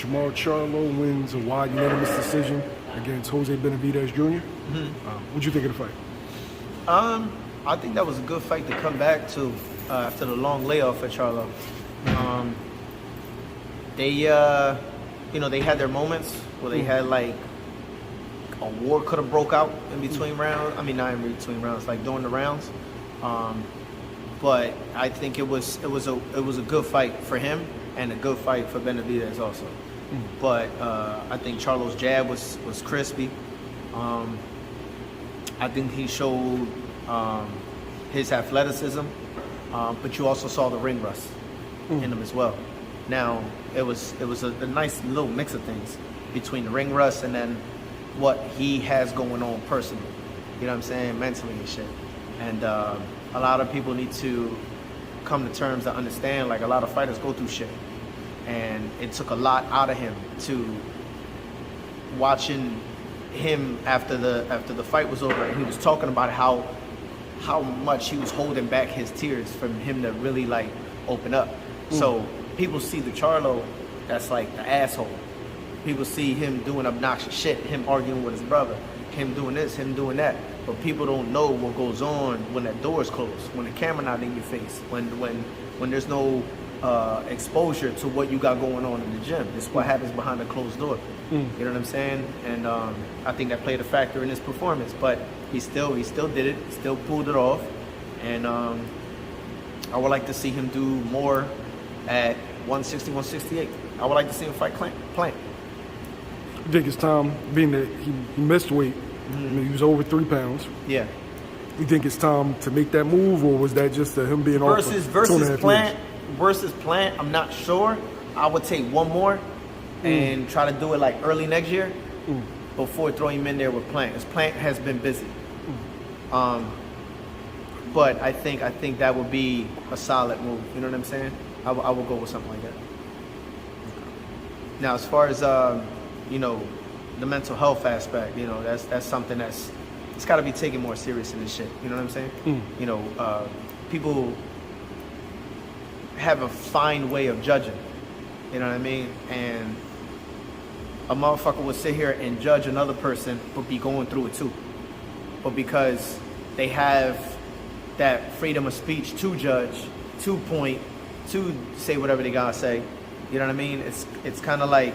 Jermall Charlo wins a wide unanimous decision against Jose Benavidez Jr. What'd you think of the fight? I think that was a good fight to come back to after the long layoff for Charlo. They had their moments where they had like a war could have broke out in between rounds. I mean, not in between rounds, like during the rounds. But I think it was a good fight for him and a good fight for Benavidez also. But I think Charlo's jab was crispy. I think he showed his athleticism, but you also saw the ring rust in him as well. Now it was a nice little mix of things between the ring rust and then what he has going on personally. You know what I'm saying, mentally and shit. And a lot of people need to come to terms to understand, like, a lot of fighters go through shit, and it took a lot out of him. To watching him after the fight was over, and he was talking about how much he was holding back his tears from him to really like open up. So people see the Charlo that's like the asshole. People see him doing obnoxious shit, him arguing with his brother, him doing this, him doing that. But people don't know what goes on when that door is closed, when the camera not in your face, when there's no exposure to what you got going on in the gym. It's what happens behind the closed door. You know what I'm saying? And I think that played a factor in his performance. But he still did it, still pulled it off. And I would like to see him do more at 160, 168. I would like to see him fight Plant. I think it's time, being that he missed weight. I mean, he was over 3 pounds. Yeah. You think it's time to make that move, or was that just him being off for 2.5 Plant years? versus Plant? I'm not sure. I would take one more and try to do it like early next year before throwing him in there with Plant. Because Plant has been busy. But I think that would be a solid move. You know what I'm saying? I will go with something like that. Now, as far as the mental health aspect, that's something it's got to be taken more serious in this shit. You know what I'm saying? People have a fine way of judging. You know what I mean? And a motherfucker would sit here and judge another person, but be going through it too. But because they have that freedom of speech to judge, to point, to say whatever they gotta say, you know what I mean? It's kind of like,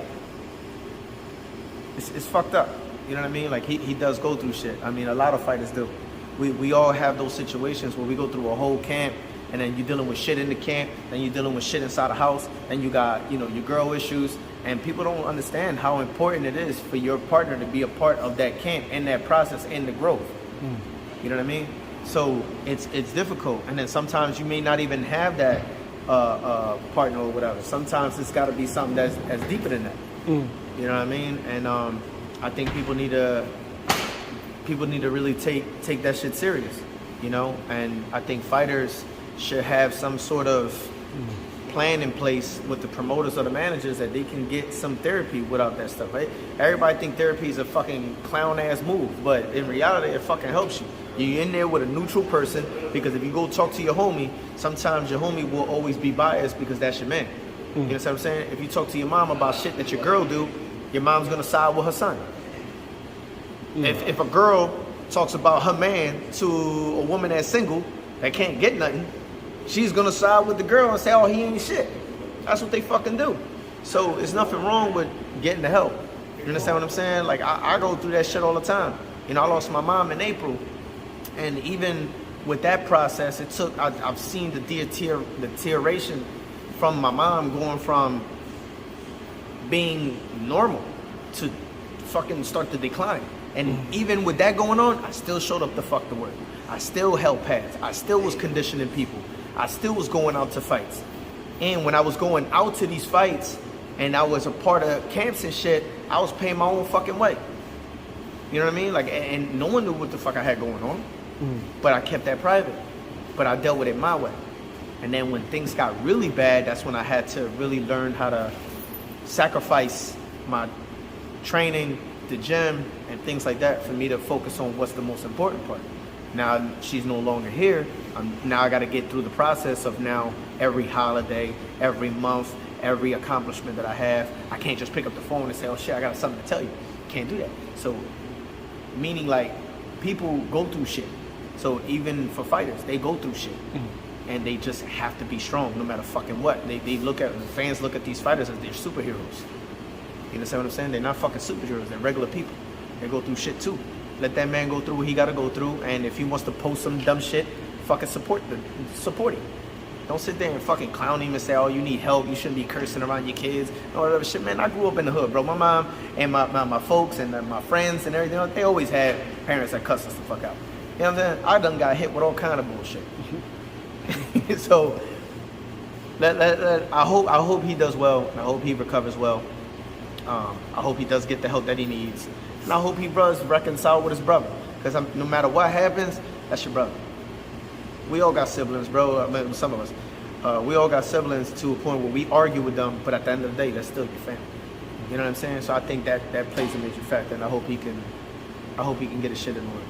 it's fucked up. You know what I mean? Like, he does go through shit. I mean, a lot of fighters do. We all have those situations where we go through a whole camp, and then you're dealing with shit in the camp, then you're dealing with shit inside the house, and you got, your girl issues, and people don't understand how important it is for your partner to be a part of that camp and that process and the growth. You know what I mean? So it's difficult, and then sometimes you may not even have that partner or whatever. Sometimes it's got to be something that's deeper than that. You know what I mean? And I think people need to really take that shit serious, And I think fighters should have some sort of plan in place with the promoters or the managers that they can get some therapy without that stuff, right? Everybody think therapy is a fucking clown ass move, but in reality, it fucking helps you. You're in there with a neutral person, because if you go talk to your homie, sometimes your homie will always be biased because that's your man. You know what I'm saying? If you talk to your mom about shit that your girl do, your mom's gonna side with her son. If a girl talks about her man to a woman that's single, that can't get nothing, she's gonna side with the girl and say, oh, he ain't shit. That's what they fucking do. So there's nothing wrong with getting the help. You understand what I'm saying? Like, I go through that shit all the time. I lost my mom in April, and even with that process, I've seen the deterioration from my mom, going from being normal to fucking start to decline. And even with that going on, I still showed up to fuck the work. I still held pads. I still was conditioning people. I still was going out to fights. And when I was going out to these fights and I was a part of camps and shit, I was paying my own fucking way. You know what I mean? Like, and no one knew what the fuck I had going on. But I kept that private. But I dealt with it my way. And then when things got really bad, that's when I had to really learn how to sacrifice my training, the gym, and things like that for me to focus on what's the most important part. Now she's no longer here. Now I got to get through the process of now every holiday, every month, every accomplishment that I have. I can't just pick up the phone and say, oh shit, I got something to tell you. Can't do that. So, meaning like, people go through shit. So even for fighters, they go through shit. And they just have to be strong no matter fucking what. They look at, the fans look at these fighters as they're superheroes. You understand what I'm saying? They're not fucking superheroes, they're regular people. They go through shit too. Let that man go through what he gotta go through, and if he wants to post some dumb shit, fucking support him. Don't sit there and fucking clown him and say, oh, you need help, you shouldn't be cursing around your kids, or whatever shit. Man, I grew up in the hood, bro. My mom and my folks and my friends and everything, they always had parents that cuss us the fuck out. You know what I'm saying? I done got hit with all kind of bullshit. So, I hope he does well. I hope he recovers well. I hope he does get the help that he needs. And I hope he does reconcile with his brother. Because no matter what happens, that's your brother. We all got siblings, bro. I mean, some of us. We all got siblings to a point where we argue with them, but at the end of the day, that's still your family. You know what I'm saying? So I think that plays a major factor, and I hope he can get his shit in order.